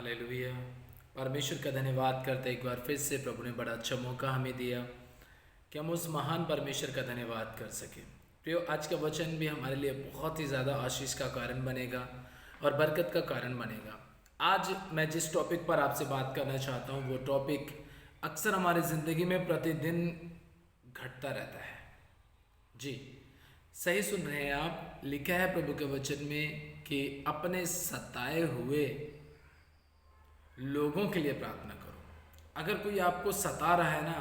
Hallelujah. परमेश्वर का धन्यवाद करते एक बार फिर से प्रभु ने बड़ा अच्छा मौका हमें दिया कि हम उस महान परमेश्वर का धन्यवाद कर सकें। प्रियो, आज का वचन भी हमारे लिए बहुत ही ज़्यादा आशीष का कारण बनेगा और बरकत का कारण बनेगा। आज मैं जिस टॉपिक पर आपसे बात करना चाहता हूँ वो टॉपिक अक्सर हमारी ज़िंदगी में प्रतिदिन घटता रहता है। जी, सही सुन रहे हैं आप। लिखा है प्रभु के वचन में कि अपने सताए हुए लोगों के लिए प्रार्थना करो। अगर कोई आपको सता रहा है ना,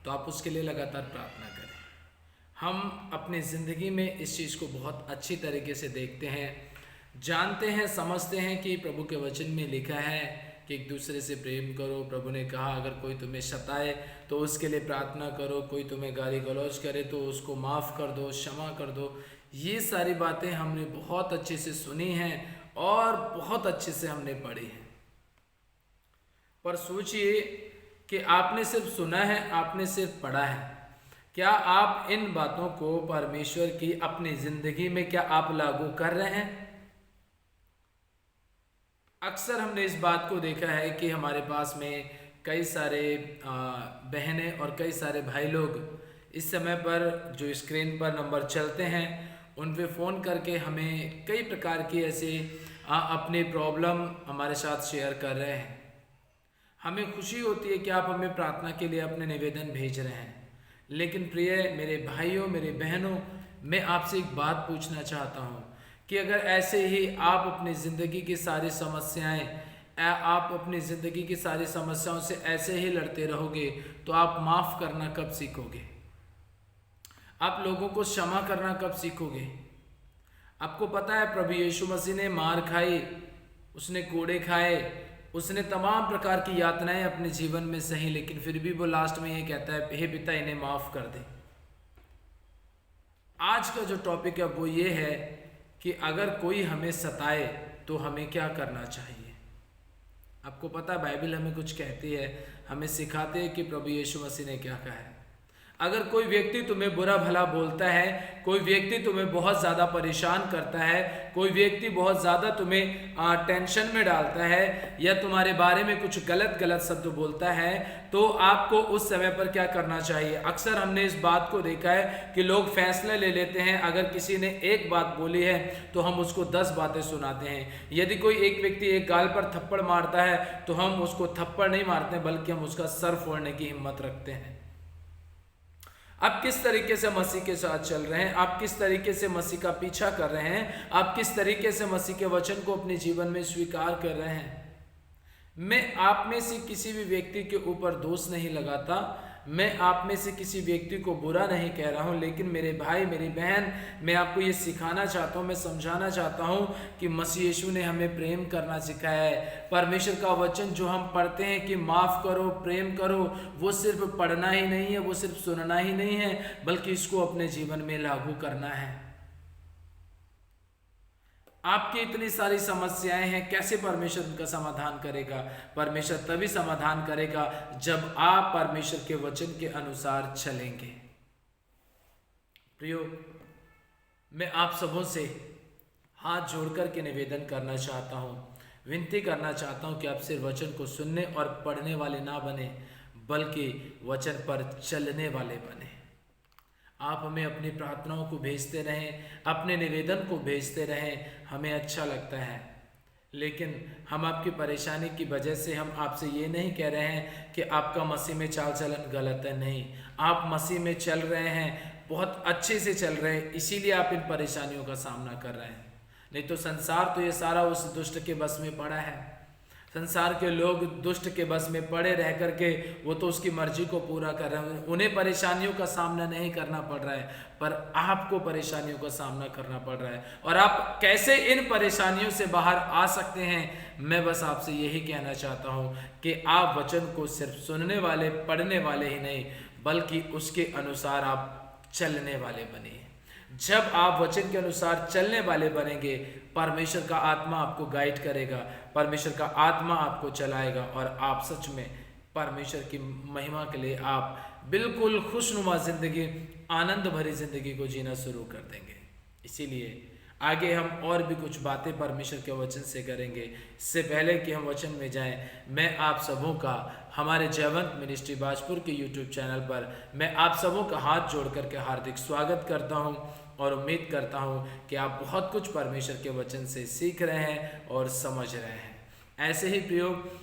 तो आप उसके लिए लगातार प्रार्थना करें। हम अपनी ज़िंदगी में इस चीज़ को बहुत अच्छी तरीके से देखते हैं, जानते हैं, समझते हैं कि प्रभु के वचन में लिखा है कि एक दूसरे से प्रेम करो। प्रभु ने कहा अगर कोई तुम्हें सताए तो उसके लिए प्रार्थना करो, कोई तुम्हें गाली गलौज करे तो उसको माफ़ कर दो, क्षमा कर दो। ये सारी बातें हमने बहुत अच्छे से सुनी हैं और बहुत अच्छे से हमने पढ़ी हैं। पर सोचिए कि आपने सिर्फ सुना है, आपने सिर्फ पढ़ा है, क्या आप इन बातों को परमेश्वर की अपनी जिंदगी में क्या आप लागू कर रहे हैं? अक्सर हमने इस बात को देखा है कि हमारे पास में कई सारे बहनें और कई सारे भाई लोग इस समय पर जो स्क्रीन पर नंबर चलते हैं उन पे फ़ोन करके हमें कई प्रकार की ऐसे अपनी प्रॉब्लम हमारे साथ शेयर कर रहे हैं। हमें खुशी होती है कि आप हमें प्रार्थना के लिए अपने निवेदन भेज रहे हैं। लेकिन प्रिय मेरे भाइयों, मेरे बहनों, मैं आपसे एक बात पूछना चाहता हूँ कि अगर ऐसे ही आप अपनी ज़िंदगी की सारी समस्याएं आप अपनी ज़िंदगी की सारी समस्याओं से ऐसे ही लड़ते रहोगे तो आप माफ़ करना कब सीखोगे? आप लोगों को क्षमा करना कब सीखोगे? आपको पता है प्रभु यीशु मसीह ने मार खाई, उसने कोड़े खाए, उसने तमाम प्रकार की यातनाएं अपने जीवन में सही, लेकिन फिर भी वो लास्ट में ये कहता है हे पिता इन्हें माफ़ कर दे। आज का जो टॉपिक है वो ये है कि अगर कोई हमें सताए तो हमें क्या करना चाहिए। आपको पता बाइबल हमें कुछ कहती है, हमें सिखाते हैं कि प्रभु यीशु मसीह ने क्या कहा है। अगर कोई व्यक्ति तुम्हें बुरा भला बोलता है, कोई व्यक्ति तुम्हें बहुत ज़्यादा परेशान करता है, कोई व्यक्ति बहुत ज़्यादा तुम्हें टेंशन में डालता है या तुम्हारे बारे में कुछ गलत गलत शब्द बोलता है, तो आपको उस समय पर क्या करना चाहिए? अक्सर हमने इस बात को देखा है कि लोग फैसले ले लेते हैं। अगर किसी ने एक बात बोली है तो हम उसको 10 बातें सुनाते हैं। यदि कोई एक व्यक्ति एक गाल पर थप्पड़ मारता है तो हम उसको थप्पड़ नहीं मारते बल्कि हम उसका सर फोड़ने की हिम्मत रखते हैं। आप किस तरीके से मसीह के साथ चल रहे हैं? आप किस तरीके से मसीह का पीछा कर रहे हैं? आप किस तरीके से मसीह के वचन को अपने जीवन में स्वीकार कर रहे हैं? मैं आप में से किसी भी व्यक्ति के ऊपर दोष नहीं लगाता, मैं आप में से किसी व्यक्ति को बुरा नहीं कह रहा हूं, लेकिन मेरे भाई, मेरी बहन, मैं आपको ये सिखाना चाहता हूं, मैं समझाना चाहता हूं कि मसीह यीशु ने हमें प्रेम करना सिखाया है। परमेश्वर का वचन जो हम पढ़ते हैं कि माफ़ करो, प्रेम करो, वो सिर्फ पढ़ना ही नहीं है, वो सिर्फ सुनना ही नहीं है, बल्कि इसको अपने जीवन में लागू करना है। आपकी इतनी सारी समस्याएं हैं, कैसे परमेश्वर उनका समाधान करेगा? परमेश्वर तभी समाधान करेगा जब आप परमेश्वर के वचन के अनुसार चलेंगे। प्रियो, मैं आप सबों से हाथ जोड़कर के निवेदन करना चाहता हूँ, विनती करना चाहता हूँ कि आप सिर्फ वचन को सुनने और पढ़ने वाले ना बने, बल्कि वचन पर चलने वाले बने। आप हमें अपनी प्रार्थनाओं को भेजते रहें, अपने निवेदन को भेजते रहें, हमें अच्छा लगता है। लेकिन हम आपकी परेशानी की वजह से हम आपसे ये नहीं कह रहे हैं कि आपका मसीह में चाल चलन गलत है। नहीं, आप मसीह में चल रहे हैं, बहुत अच्छे से चल रहे हैं, इसीलिए आप इन परेशानियों का सामना कर रहे हैं। नहीं तो संसार तो ये सारा उस दुष्ट के बस में पड़ा है। संसार के लोग दुष्ट के बस में पड़े रह करके वो तो उसकी मर्जी को पूरा कर रहे हैं, उन्हें परेशानियों का सामना नहीं करना पड़ रहा है, पर आपको परेशानियों का सामना करना पड़ रहा है। और आप कैसे इन परेशानियों से बाहर आ सकते हैं, मैं बस आपसे यही कहना चाहता हूँ कि आप वचन को सिर्फ सुनने वाले, पढ़ने वाले ही नहीं, बल्कि उसके अनुसार आप चलने वाले बनिए। जब आप वचन के अनुसार चलने वाले बनेंगे, परमेश्वर का आत्मा आपको गाइड करेगा, परमेश्वर का आत्मा आपको चलाएगा और आप सच में परमेश्वर की महिमा के लिए आप बिल्कुल खुशनुमा जिंदगी, आनंद भरी जिंदगी को जीना शुरू कर देंगे। इसीलिए आगे हम और भी कुछ बातें परमेश्वर के वचन से करेंगे। इससे पहले कि हम वचन में जाएं, मैं आप सबों का हमारे जयवंत मिनिस्ट्री बाजपुर के यूट्यूब चैनल पर मैं आप सबों का हाथ जोड़ करके हार्दिक स्वागत करता हूं और उम्मीद करता हूं कि आप बहुत कुछ परमेश्वर के वचन से सीख रहे हैं और समझ रहे हैं। ऐसे ही प्रयोग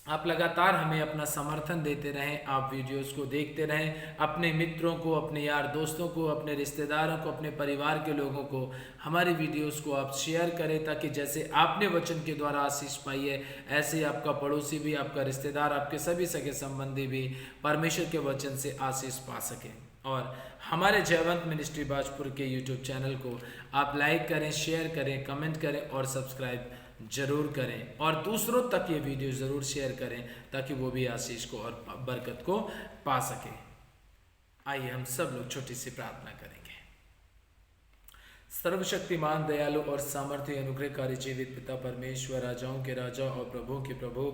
आप लगातार हमें अपना समर्थन देते रहें, आप वीडियोस को देखते रहें, अपने मित्रों को, अपने यार दोस्तों को, अपने रिश्तेदारों को, अपने परिवार के लोगों को हमारी वीडियोस को आप शेयर करें, ताकि जैसे आपने वचन के द्वारा आशीष पाई है, ऐसे ही आपका पड़ोसी भी, आपका रिश्तेदार, आपके सभी सगे संबंधी भी परमेश्वर के वचन से आशीष पा सकें। और हमारे जयवंत मिनिस्ट्री बाजपुर के यूट्यूब चैनल को आप लाइक करें, शेयर करें, कमेंट करें और सब्सक्राइब जरूर करें और दूसरों तक ये वीडियो जरूर शेयर करें, ताकि वो भी आशीष को और बरकत को पा सके। आइए हम सब लोग छोटी सी प्रार्थना करेंगे। सर्वशक्तिमान, दयालु और सामर्थ्य अनुग्रहकारी जीवित पिता परमेश्वर, राजाओं के राजा और प्रभु के प्रभु,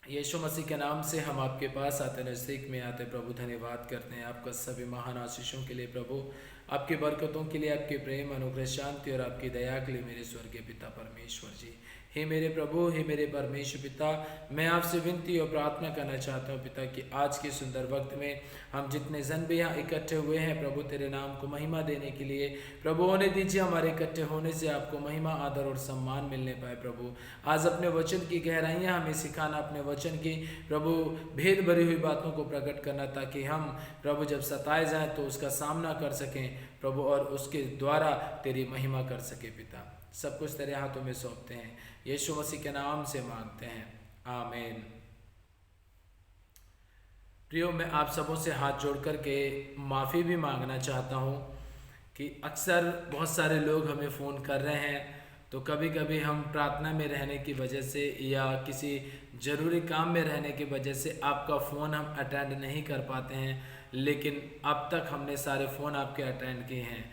यीशु मसीह के नाम से हम आपके पास आते, नजदीक में आते प्रभु, धन्यवाद करते हैं आपका सभी महान आशीषों के लिए प्रभु, आपकी बरकतों के लिए, आपके प्रेम, अनुग्रह, शांति और आपकी दया के लिए मेरे स्वर्गीय पिता परमेश्वर जी। हे मेरे प्रभु, हे मेरे परमेश्वर पिता, मैं आपसे विनती और प्रार्थना करना चाहता हूँ पिता कि आज के सुंदर वक्त में हम जितने जन भी यहाँ इकट्ठे हुए हैं प्रभु, तेरे नाम को महिमा देने के लिए प्रभु, होने दीजिए हमारे इकट्ठे होने से आपको महिमा, आदर और सम्मान मिलने पाए प्रभु। आज अपने वचन की गहराइयाँ हमें सिखाना, अपने वचन की प्रभु भेद भरी हुई बातों को प्रकट करना, ताकि हम प्रभु जब सताए जाएं तो उसका सामना कर सकें प्रभु, और उसके द्वारा तेरी महिमा कर सके पिता। सब कुछ तेरे हाथों में सौंपते हैं, यीशु मसीह के नाम से मांगते हैं, आमीन। प्रियो, मैं आप सबों से हाथ जोड़ कर के माफ़ी भी मांगना चाहता हूँ कि अक्सर बहुत सारे लोग हमें फ़ोन कर रहे हैं, तो कभी कभी हम प्रार्थना में रहने की वजह से या किसी ज़रूरी काम में रहने की वजह से आपका फ़ोन हम अटेंड नहीं कर पाते हैं, लेकिन अब तक हमने सारे फ़ोन आपके अटेंड किए हैं।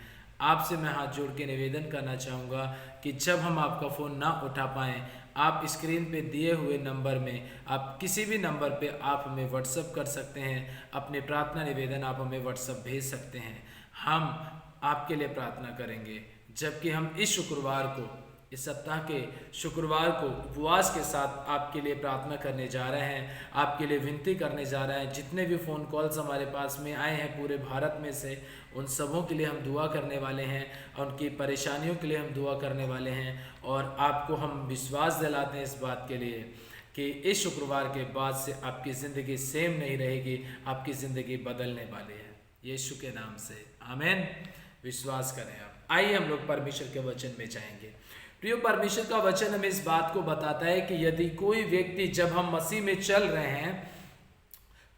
आपसे मैं हाथ जोड़ के निवेदन करना चाहूँगा कि जब हम आपका फ़ोन ना उठा पाएँ, आप स्क्रीन पे दिए हुए नंबर में, आप किसी भी नंबर पे आप हमें व्हाट्सअप कर सकते हैं, अपने प्रार्थना निवेदन आप हमें व्हाट्सअप भेज सकते हैं। हम आपके लिए प्रार्थना करेंगे। जबकि हम इस शुक्रवार को, इस सप्ताह के शुक्रवार को उपवास के साथ आपके लिए प्रार्थना करने जा रहे हैं, आपके लिए विनती करने जा रहे हैं। जितने भी फ़ोन कॉल्स हमारे पास में आए हैं पूरे भारत में से, उन सबों के लिए हम दुआ करने वाले हैं, उनकी परेशानियों के लिए हम दुआ करने वाले हैं। और आपको हम विश्वास दिलाते हैं इस बात के लिए कि इस शुक्रवार के बाद से आपकी ज़िंदगी सेम नहीं रहेगी, आपकी ज़िंदगी बदलने वाली है यीशु के नाम से, आमीन। विश्वास करें आप। आइए हम लोग परमेश्वर के वचन में जाएंगे। प्रिय, परमेश्वर का वचन हमें इस बात को बताता है कि यदि कोई व्यक्ति, जब हम मसीह में चल रहे हैं,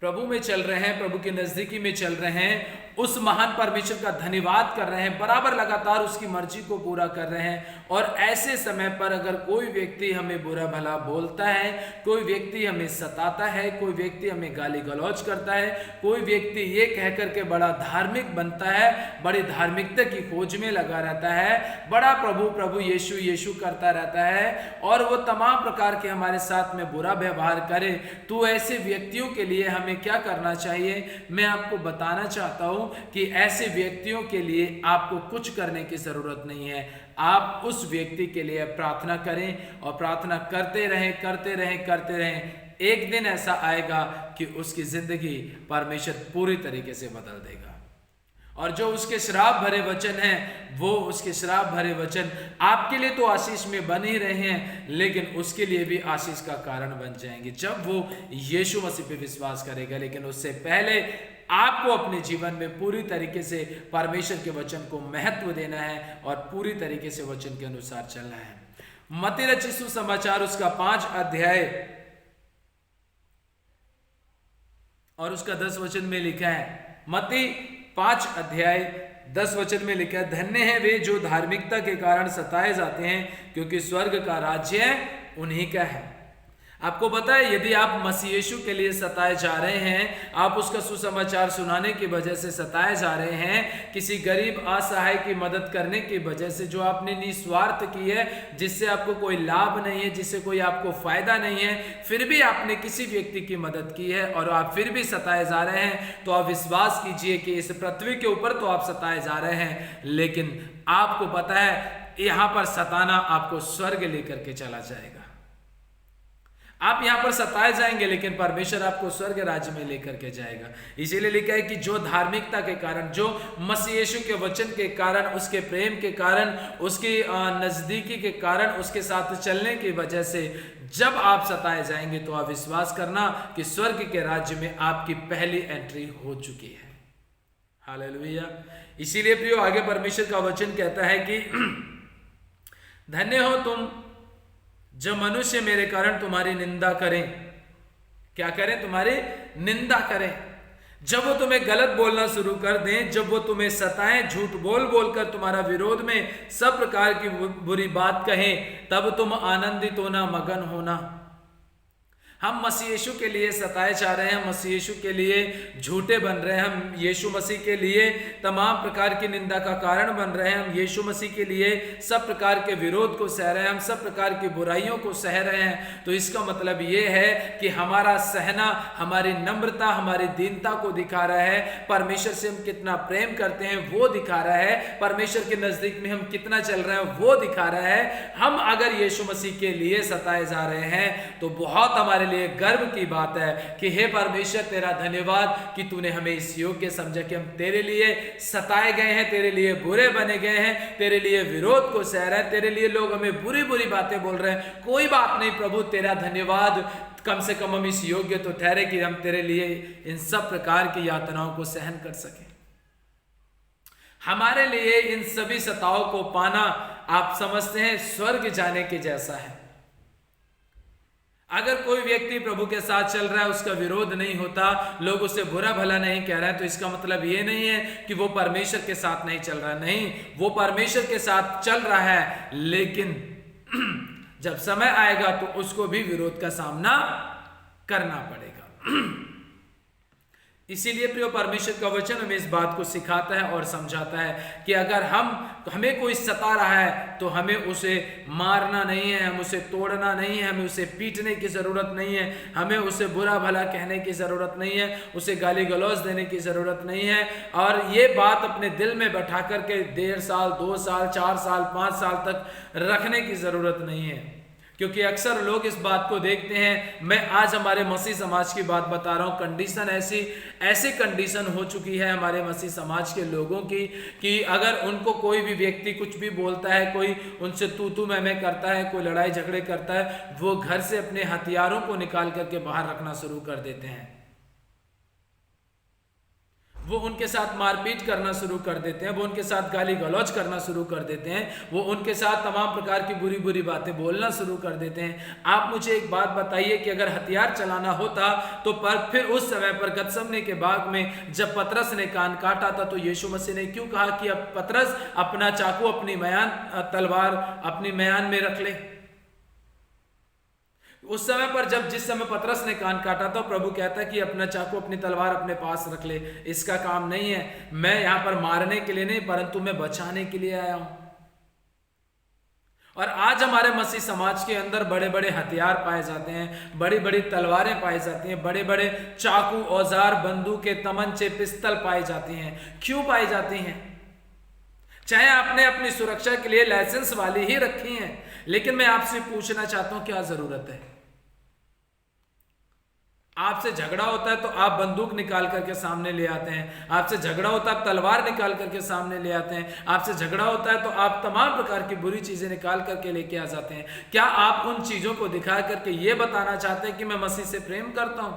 प्रभु में चल रहे हैं, प्रभु के नजदीकी में चल रहे हैं, उस महान परमेश्वर का धन्यवाद कर रहे हैं, बराबर लगातार उसकी मर्जी को पूरा कर रहे हैं, और ऐसे समय पर अगर कोई व्यक्ति हमें बुरा भला बोलता है, कोई व्यक्ति हमें सताता है, कोई व्यक्ति हमें गाली गलौज करता है, कोई व्यक्ति ये कह करके बड़ा धार्मिक बनता है, बड़ी धार्मिकता की खोज में लगा रहता है, बड़ा प्रभु प्रभु यीशु यीशु करता रहता है, और वो तमाम प्रकार के हमारे साथ में बुरा व्यवहार करे, तो ऐसे व्यक्तियों के लिए हमें क्या करना चाहिए? मैं आपको बताना चाहता हूं कि ऐसे व्यक्तियों के लिए आपको कुछ करने की जरूरत नहीं है। आप उस व्यक्ति के लिए प्रार्थना करें और प्रार्थना करते रहें, करते रहें, करते रहें। एक दिन ऐसा आएगा कि उसकी जिंदगी परमेश्वर पूरी तरीके से बदल देगा, और जो उसके श्राप भरे वचन हैं, वो उसके श्राप भरे वचन आपके लिए तो आशीष में बन ही रहे हैं, लेकिन उसके लिए भी आशीष का कारण बन जाएंगे जब वो यीशु मसीह पे विश्वास करेगा। लेकिन उससे पहले आपको अपने जीवन में पूरी तरीके से परमेश्वर के वचन को महत्व देना है और पूरी तरीके से वचन के अनुसार चलना है। मत्ती रचित सुसमाचार उसका 5 अध्याय और उसका 10 वचन में लिखा है। मत्ती 5 अध्याय 10 वचन में लिखा है, धन्य है वे जो धार्मिकता के कारण सताए जाते हैं, क्योंकि स्वर्ग का राज्य उन्हीं का है। आपको पता है, यदि आप मसीह यीशु के लिए सताए जा रहे हैं, आप उसका सुसमाचार सुनाने की वजह से सताए जा रहे हैं, किसी गरीब असहाय की मदद करने की वजह से जो आपने निस्वार्थ की है, जिससे आपको कोई लाभ नहीं है, जिससे कोई आपको फायदा नहीं है, फिर भी आपने किसी व्यक्ति की मदद की है और आप फिर भी सताए जा रहे हैं, तो आप विश्वास कीजिए कि इस पृथ्वी के ऊपर तो आप सताए जा रहे हैं, लेकिन आपको पता है यहां पर सताना आपको स्वर्ग लेकर के चला जाएगा। आप यहां पर सताए जाएंगे, लेकिन परमेश्वर आपको स्वर्ग राज्य में लेकर के जाएगा। इसीलिए लिखा है कि जो धार्मिकता के कारण, जो मसीह यीशु के वचन के कारण, उसके प्रेम के कारण, उसकी नजदीकी के कारण, उसके साथ चलने की वजह से जब आप सताए जाएंगे, तो आप विश्वास करना कि स्वर्ग के राज्य में आपकी पहली एंट्री हो चुकी है। हालेलुया। इसीलिए प्रियो, आगे परमेश्वर का वचन कहता है कि धन्य हो तुम जब मनुष्य मेरे कारण तुम्हारी निंदा करें। क्या करें? तुम्हारी निंदा करें। जब वो तुम्हें गलत बोलना शुरू कर दें, जब वो तुम्हें सताएं, झूठ बोल बोलकर तुम्हारा विरोध में सब प्रकार की बुरी बात कहें, तब तुम आनंदित होना, मगन होना। हम मसीह यीशु के लिए सताए जा रहे हैं, मसीह यीशु के लिए झूठे बन रहे हैं, हम यीशु मसीह के लिए तमाम प्रकार की निंदा का कारण बन रहे हैं, हम यीशु मसीह के लिए सब प्रकार के विरोध को सह रहे हैं, हम सब प्रकार की बुराइयों को सह रहे हैं। तो इसका मतलब ये है कि हमारा सहना हमारी नम्रता, हमारी दीनता को दिखा रहा है, परमेश्वर से हम कितना प्रेम करते हैं वो दिखा रहा है, परमेश्वर के नजदीक में हम कितना चल रहे हैं वो दिखा रहा है। हम अगर यीशु मसीह के लिए सताए जा रहे हैं तो बहुत हमारे लिए गर्व की बात है कि हे परमेश्वर, तेरा धन्यवाद कि तूने हमें इस योग्य समझा कि हम तेरे लिए सताए गए हैं, तेरे लिए बुरे बने गए हैं, तेरे लिए विरोध को सह रहे हैं, तेरे लिए लोग हमें बुरी बुरी बातें बोल रहे हैं। कोई बात नहीं प्रभु, तेरा धन्यवाद, कम से कम हम इस योग्य तो ठहरे कि हम तेरे लिए इन सब प्रकार की यातनाओं को सहन कर सकें। हमारे लिए इन सभी सताओं को पाना, आप समझते हैं, स्वर्ग जाने के जैसा है। अगर कोई व्यक्ति प्रभु के साथ चल रहा है, उसका विरोध नहीं होता, लोग उसे बुरा भला नहीं कह रहे हैं, तो इसका मतलब ये नहीं है कि वो परमेश्वर के साथ नहीं चल रहा है। नहीं, वो परमेश्वर के साथ चल रहा है, लेकिन जब समय आएगा तो उसको भी विरोध का सामना करना पड़ेगा। इसीलिए प्रिय, परमेश्वर का वचन हमें इस बात को सिखाता है और समझाता है कि अगर हमें कोई सता रहा है तो हमें उसे मारना नहीं है, हम उसे तोड़ना नहीं है, हमें उसे पीटने की ज़रूरत नहीं है, हमें उसे बुरा भला कहने की ज़रूरत नहीं है, उसे गाली गलौज देने की ज़रूरत नहीं है। और ये बात अपने दिल में बैठा करके 1.5 साल, 2 साल, 4 साल, 5 साल तक रखने की ज़रूरत नहीं है, क्योंकि अक्सर लोग इस बात को देखते हैं। मैं आज हमारे मसीह समाज की बात बता रहा हूँ। कंडीशन ऐसी कंडीशन हो चुकी है हमारे मसीह समाज के लोगों की कि अगर उनको कोई भी व्यक्ति कुछ भी बोलता है, कोई उनसे तू मैं करता है, कोई लड़ाई झगड़े करता है, वो घर से अपने हथियारों को निकाल करके बाहर रखना शुरू कर देते हैं। वो उनके साथ मारपीट करना शुरू कर देते हैं, वो उनके साथ गाली गलौज करना शुरू कर देते हैं, वो उनके साथ तमाम प्रकार की बुरी बुरी बातें बोलना शुरू कर देते हैं। आप मुझे एक बात बताइए कि अगर हथियार चलाना होता तो फिर उस समय पर गतसमने के बाग में जब पतरस ने कान काटा था, तो यीशु मसीह ने क्यों कहा कि अब पतरस अपना चाकू, अपनी तलवार अपनी म्यान में रख ले? उस समय पर जिस समय पतरस ने कान काटा था, प्रभु कहता है कि अपना चाकू, अपनी तलवार अपने पास रख ले, इसका काम नहीं है, मैं यहां पर मारने के लिए नहीं परंतु मैं बचाने के लिए आया हूं। और आज हमारे मसीह समाज के अंदर बड़े बड़े हथियार पाए जाते हैं, बड़ी बड़ी तलवारें पाई जाती हैं, बड़े बड़े चाकू, औजार, बंदूकें, तमंचे, पिस्तल पाई जाती हैं। क्यों पाई जाती हैं? चाहे आपने अपनी सुरक्षा के लिए लाइसेंस वाली ही रखी हैं, लेकिन मैं आपसे पूछना चाहता हूं, क्या जरूरत है? आपसे झगड़ा होता है तो आप बंदूक निकाल करके सामने ले आते हैं, आपसे झगड़ा होता है आप तलवार निकाल करके सामने ले आते हैं, आपसे झगड़ा होता है तो आप तमाम प्रकार की बुरी चीजें निकाल करके लेके आ जाते हैं। क्या आप उन चीजों को दिखा करके ये बताना चाहते हैं कि मैं मसीह से प्रेम करता हूं?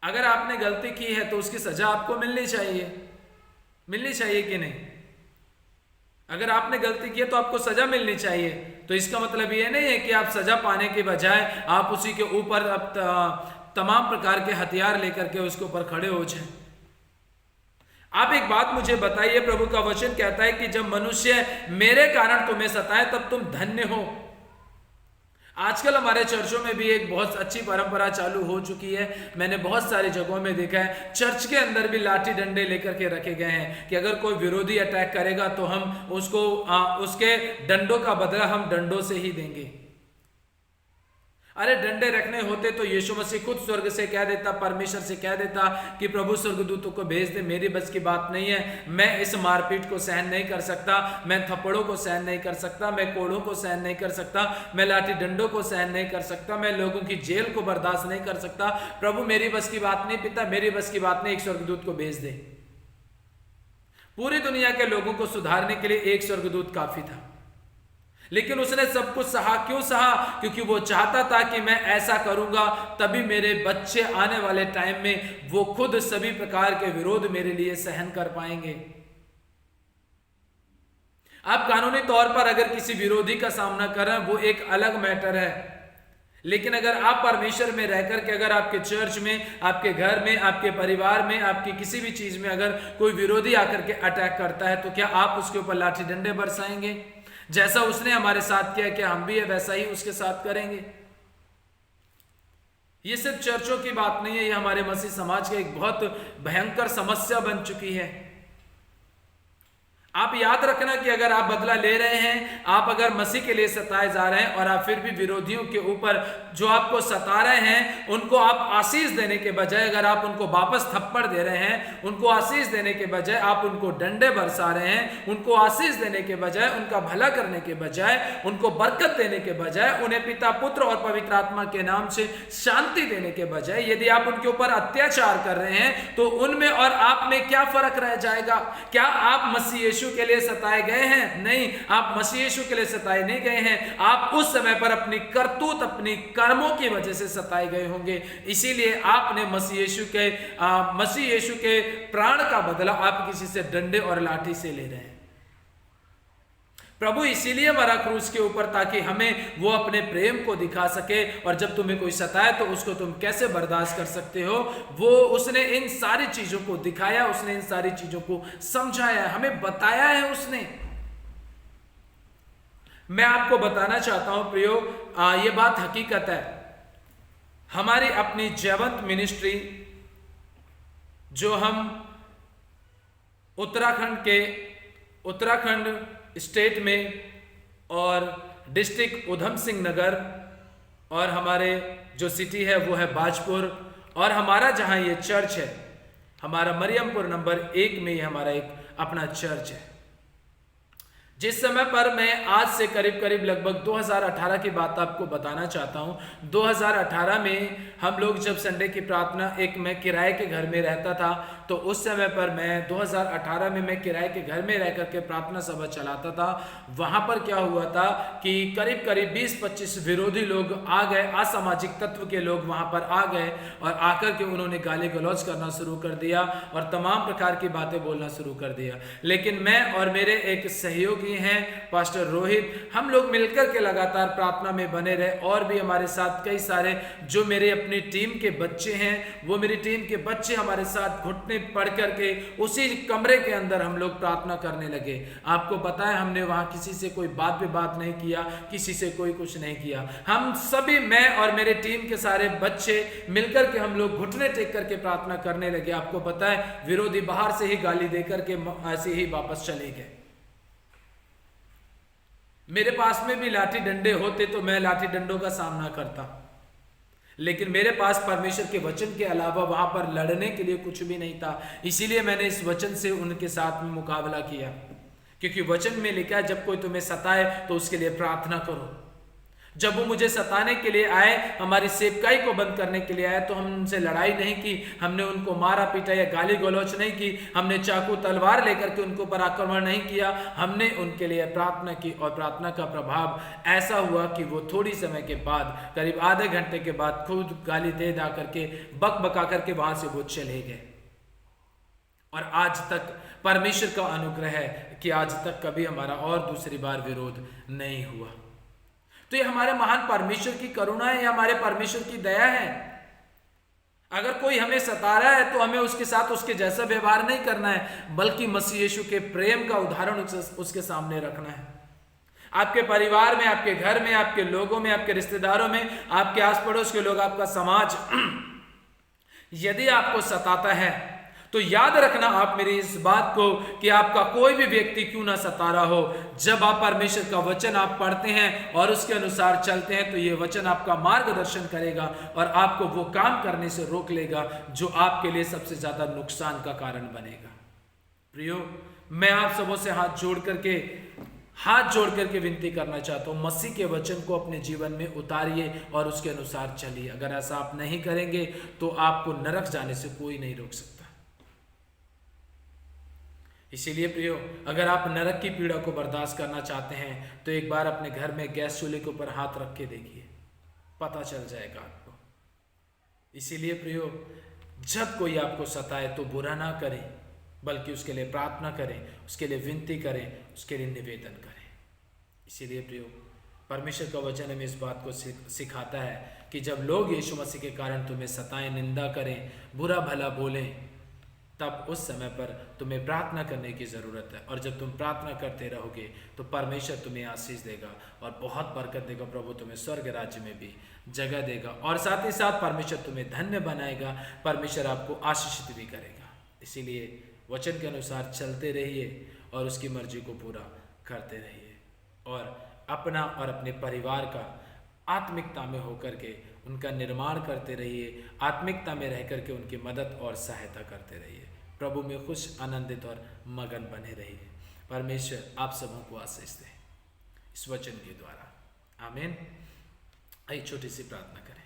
अगर आपने गलती की है तो उसकी सजा आपको मिलनी चाहिए कि नहीं? अगर आपने गलती की है तो आपको सजा मिलनी चाहिए। तो इसका मतलब ये नहीं है कि आप सजा पाने के बजाय आप उसी के ऊपर तमाम प्रकार के हथियार लेकर के उसके ऊपर खड़े हो जाएं। आप एक बात मुझे बताइए, प्रभु का वचन कहता है कि जब मनुष्य मेरे कारण तुम्हें सताए तब तुम धन्य हो। आजकल हमारे चर्चों में भी एक बहुत अच्छी परंपरा चालू हो चुकी है। मैंने बहुत सारी जगहों में देखा है, चर्च के अंदर भी लाठी डंडे लेकर के रखे गए हैं कि अगर कोई विरोधी अटैक करेगा तो हम उसको उसके डंडों का बदला हम डंडों से ही देंगे। अरे डंडे रखने होते तो यीशु मसीह खुद स्वर्ग से कह देता, परमेश्वर से कह देता कि प्रभु स्वर्गदूतों को भेज दे, मेरी बस की बात नहीं है, मैं इस मारपीट को सहन नहीं कर सकता, मैं थप्पड़ों को सहन नहीं कर सकता, मैं कोड़ों को सहन नहीं कर सकता, मैं लाठी डंडों को सहन नहीं कर सकता, मैं लोगों की जेल को बर्दाश्त नहीं कर सकता, प्रभु मेरी बस की बात नहीं, पिता मेरी बस की बात नहीं, एक स्वर्गदूत को भेज दे। पूरी दुनिया के लोगों को सुधारने के लिए एक स्वर्गदूत काफी था, लेकिन उसने सब कुछ सहा। क्यों सहा? क्योंकि वो चाहता था कि मैं ऐसा करूंगा तभी मेरे बच्चे आने वाले टाइम में वो खुद सभी प्रकार के विरोध मेरे लिए सहन कर पाएंगे। आप कानूनी तौर पर अगर किसी विरोधी का सामना कर रहे हैं वो एक अलग मैटर है, लेकिन अगर आप परमेश्वर में रहकर के अगर आपके चर्च में, आपके घर में, आपके परिवार में, आपकी किसी भी चीज में अगर कोई विरोधी आकर के अटैक करता है तो क्या आप उसके ऊपर लाठी डंडे बरसाएंगे? जैसा उसने हमारे साथ किया, क्या हम भी वैसा ही उसके साथ करेंगे? ये सिर्फ चर्चों की बात नहीं है, ये हमारे मसीह समाज की एक बहुत भयंकर समस्या बन चुकी है। आप याद रखना कि अगर आप बदला ले रहे हैं, आप अगर मसीह के लिए सताए जा रहे हैं और आप फिर भी विरोधियों के ऊपर जो आपको सता रहे हैं उनको आप आशीष देने के बजाय अगर आप उनको वापस थप्पड़ दे रहे हैं, उनको आशीष देने के बजाय आप उनको डंडे बरसा रहे हैं, उनको आशीष देने के बजाय, उनका भला करने के बजाय, उनको बरकत देने के बजाय, उन्हें पिता, पुत्र और पवित्र आत्मा के नाम से शांति देने के बजाय यदि आप उनके ऊपर अत्याचार कर रहे हैं तो उनमें और आप में क्या फर्क रह जाएगा? क्या आप मसीह यीशु के लिए सताए गए हैं? नहीं, आप मसीह यीशु के लिए सताए नहीं गए हैं, आप उस समय पर अपनी करतूत, अपनी कर्मों की वजह से सताए गए होंगे। इसीलिए आपने मसीह यीशु के प्राण का बदला आप किसी से डंडे और लाठी से ले रहे हैं। प्रभु इसीलिए मरा क्रूस के ऊपर ताकि हमें वो अपने प्रेम को दिखा सके, और जब तुम्हें कोई सताए तो उसको तुम कैसे बर्दाश्त कर सकते हो, वो उसने इन सारी चीजों को दिखाया, उसने इन सारी चीजों को समझाया, हमें बताया है उसने। मैं आपको बताना चाहता हूं प्रियो, ये बात हकीकत है। हमारी अपनी जयवंत मिनिस्ट्री जो हम उत्तराखंड स्टेट में और डिस्ट्रिक्ट उधम सिंह नगर और हमारे जो सिटी है वो है बाजपुर, और हमारा जहां ये चर्च है हमारा मरियमपुर नंबर 1 में ये हमारा एक अपना चर्च है। जिस समय पर मैं आज से करीब लगभग 2018 की बात आपको बताना चाहता हूं। 2018 में हम लोग जब संडे की प्रार्थना, एक मैं किराए के घर में रहता था, तो उस समय पर मैं 2018 में मैं किराए के घर में रह करके प्रार्थना सभा चलाता था। वहां पर क्या हुआ था कि करीब 20-25 विरोधी लोग आ गए, असामाजिक तत्व के लोग वहां पर आ गए और आकर के उन्होंने गाली गलौज करना शुरू कर दिया और तमाम प्रकार की बातें बोलना शुरू कर दिया। लेकिन मैं और मेरे एक सहयोगी हैं पास्टर रोहित, हम लोग मिलकर के लगातार प्रार्थना में बने रहे, और भी हमारे साथ कई सारे जो मेरे अपनी टीम के बच्चे हैं, वो मेरी टीम के बच्चे हमारे साथ घुटने पड़ करके उसी कमरे के अंदर हम लोग प्रार्थना करने लगे। आपको पता है हमने वहां किसी से कोई बात नहीं किया, किसी से कोई कुछ नहीं किया। हम सभी, मैं और मेरे टीम के सारे बच्चे मिलकर के हम लोग घुटने टेक करके प्रार्थना करने लगे। आपको पता है विरोधी बाहर से ही गाली देकर के ऐसे ही वापस चले गए। मेरे पास में भी लाठी डंडे होते तो मैं लाठी डंडों का सामना करता, लेकिन मेरे पास परमेश्वर के वचन के अलावा वहां पर लड़ने के लिए कुछ भी नहीं था। इसीलिए मैंने इस वचन से उनके साथ में मुकाबला किया, क्योंकि वचन में लिखा है जब कोई तुम्हें सताए तो उसके लिए प्रार्थना करो। जब वो मुझे सताने के लिए आए, हमारी सेवकाई को बंद करने के लिए आए, तो हम उनसे लड़ाई नहीं की, हमने उनको मारा पीटा या गाली गलौच नहीं की, हमने चाकू तलवार लेकर के उनको पर आक्रमण नहीं किया। हमने उनके लिए प्रार्थना की और प्रार्थना का प्रभाव ऐसा हुआ कि वो थोड़ी समय के बाद, करीब आधे घंटे के बाद, खुद गाली दे दा करके बका करके वहां से वो चले गए। और आज तक परमेश्वर का अनुग्रह है कि आज तक कभी हमारा और दूसरी बार विरोध नहीं हुआ। तो ये हमारे महान परमेश्वर की करुणा है, ये हमारे परमेश्वर की दया है। अगर कोई हमें सता रहा है तो हमें उसके साथ उसके जैसा व्यवहार नहीं करना है, बल्कि मसीह यीशु के प्रेम का उदाहरण उसके सामने रखना है। आपके परिवार में, आपके घर में, आपके लोगों में, आपके रिश्तेदारों में, आपके आस पड़ोस के लोग, आपका समाज यदि आपको सताता है तो याद रखना आप मेरी इस बात को कि आपका कोई भी व्यक्ति क्यों ना सता रहा हो, जब आप परमेश्वर का वचन आप पढ़ते हैं और उसके अनुसार चलते हैं तो ये वचन आपका मार्गदर्शन करेगा और आपको वो काम करने से रोक लेगा जो आपके लिए सबसे ज्यादा नुकसान का कारण बनेगा। प्रियो, मैं आप सबों से हाथ जोड़ करके विनती करना चाहता हूं, मसीह के वचन को अपने जीवन में उतारिए और उसके अनुसार चलिए। अगर ऐसा आप नहीं करेंगे तो आपको नरक जाने से कोई नहीं रोक सकता। इसीलिए प्रियो, अगर आप नरक की पीड़ा को बर्दाश्त करना चाहते हैं तो एक बार अपने घर में गैस चूल्हे के ऊपर हाथ रख के देखिए, पता चल जाएगा आपको। इसीलिए प्रियो, जब कोई आपको सताए तो बुरा ना करें, बल्कि उसके लिए प्रार्थना करें, उसके लिए विनती करें, उसके लिए निवेदन करें। इसीलिए प्रियो, परमेश्वर का वचन हमें इस बात को सिखाता है कि जब लोग यीशु मसीह के कारण तुम्हें सताएं, निंदा करें, बुरा भला बोलें, तब उस समय पर तुम्हें प्रार्थना करने की ज़रूरत है। और जब तुम प्रार्थना करते रहोगे तो परमेश्वर तुम्हें आशीष देगा और बहुत बरकत देगा। प्रभु तुम्हें स्वर्ग राज्य में भी जगह देगा और साथ ही साथ परमेश्वर तुम्हें धन्य बनाएगा, परमेश्वर आपको आशीषित भी करेगा। इसीलिए वचन के अनुसार चलते रहिए और उसकी मर्जी को पूरा करते रहिए और अपना और अपने परिवार का आत्मिकता में होकर के उनका निर्माण करते रहिए, आत्मिकता में रह करके उनकी मदद और सहायता करते रहिए। प्रभु में खुश, आनंदित और मगन बने रहिए। परमेश्वर आप सबों को आशीष दे इस वचन के द्वारा, आमीन। आइए छोटी सी प्रार्थना करें।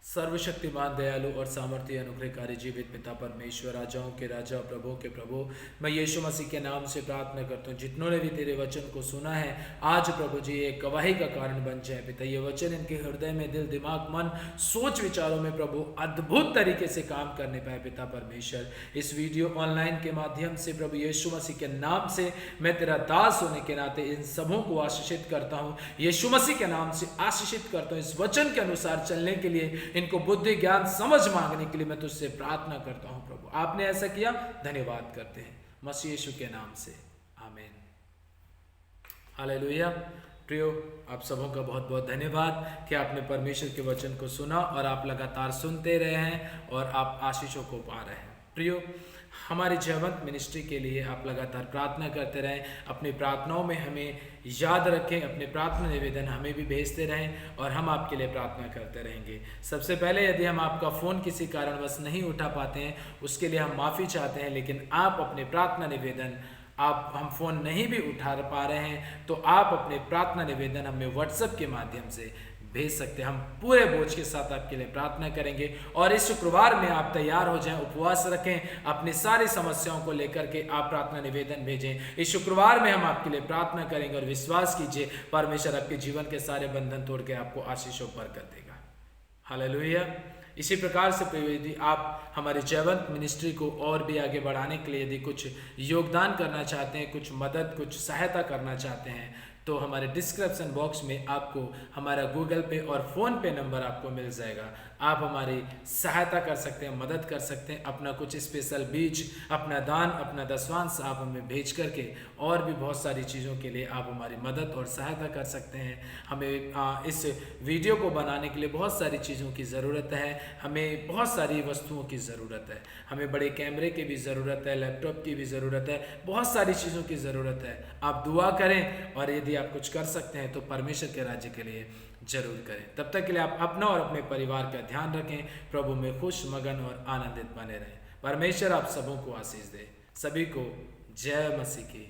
सर्वशक्तिमान, दयालु और सामर्थ्य अनुग्रहकारी जीवित पिता परमेश्वर, राजाओं के राजा, प्रभु के प्रभु, मैं यीशु मसीह के नाम से प्रार्थना करता हूँ, जितनों ने भी तेरे वचन को सुना है आज प्रभु जी एक गवाही का कारण बन जाए पिता। ये वचन इनके हृदय में, दिल, दिमाग, मन, सोच विचारों में प्रभु अद्भुत तरीके से काम करने पाए पिता परमेश्वर। इस वीडियो ऑनलाइन के माध्यम से प्रभु यीशु मसीह के नाम से मैं तेरा दास होने के नाते इन सबों को आशीषित करता हूँ, यीशु मसीह के नाम से आशीषित करता हूँ। इस वचन के अनुसार चलने के लिए, इनको बुद्धि, ज्ञान, समझ मांगने के लिए मैं तुझसे प्रार्थना करता हूं प्रभु। आपने ऐसा किया, धन्यवाद करते हैं मसीह यीशु के नाम से, आमीन। हालेलुया। प्रियो, आप सबों का बहुत बहुत धन्यवाद कि आपने परमेश्वर के वचन को सुना और आप लगातार सुनते रहे हैं और आप आशीषों को पा रहे हैं। प्रियो, हमारी जयवंत मिनिस्ट्री के लिए आप लगातार प्रार्थना करते रहें, अपनी प्रार्थनाओं में हमें याद रखें, अपने प्रार्थना निवेदन हमें भी भेजते रहें और हम आपके लिए प्रार्थना करते रहेंगे। सबसे पहले यदि हम आपका फ़ोन किसी कारणवश नहीं उठा पाते हैं उसके लिए हम माफ़ी चाहते हैं, लेकिन आप अपने प्रार्थना निवेदन हम फ़ोन नहीं भी उठा पा रहे हैं तो आप अपने प्रार्थना निवेदन हमें व्हाट्सएप के माध्यम से भेज सकते हैं। हम पूरे बोझ के साथ आपके लिए प्रार्थना करेंगे और इस शुक्रवार में आप तैयार हो जाएं, उपवास रखें, अपनी सारी समस्याओं को लेकर के आप प्रार्थना निवेदन भेजें। इस शुक्रवार में हम आपके लिए प्रार्थना करेंगे और विश्वास कीजिए परमेश्वर आपके जीवन के सारे बंधन तोड़ के आपको आशीषों बरकत देगा। हालेलुया। इसी प्रकार से यदि आप हमारे जयवंत मिनिस्ट्री को और भी आगे बढ़ाने के लिए यदि कुछ योगदान करना चाहते हैं, कुछ मदद, कुछ सहायता करना चाहते हैं तो हमारे डिस्क्रिप्शन बॉक्स में आपको हमारा गूगल पे और फ़ोन पे नंबर आपको मिल जाएगा। आप हमारी सहायता कर सकते हैं, मदद कर सकते हैं, अपना कुछ स्पेशल बीज, अपना दान, अपना दशवांश आप हमें भेज करके और भी बहुत सारी चीज़ों के लिए आप हमारी मदद और सहायता कर सकते हैं। हमें इस वीडियो को बनाने के लिए बहुत सारी चीज़ों की ज़रूरत है, हमें बहुत सारी वस्तुओं की ज़रूरत है, हमें बड़े कैमरे की भी ज़रूरत है, लैपटॉप की भी ज़रूरत है, बहुत सारी चीज़ों की ज़रूरत है। आप दुआ करें और यदि आप कुछ कर सकते हैं तो परमेश्वर के राज्य के लिए जरूर करें। तब तक के लिए आप अपना और अपने परिवार का ध्यान रखें, प्रभु में खुश, मगन और आनंदित बने रहें। परमेश्वर आप सबों को आशीष दे। सभी को जय मसीह की।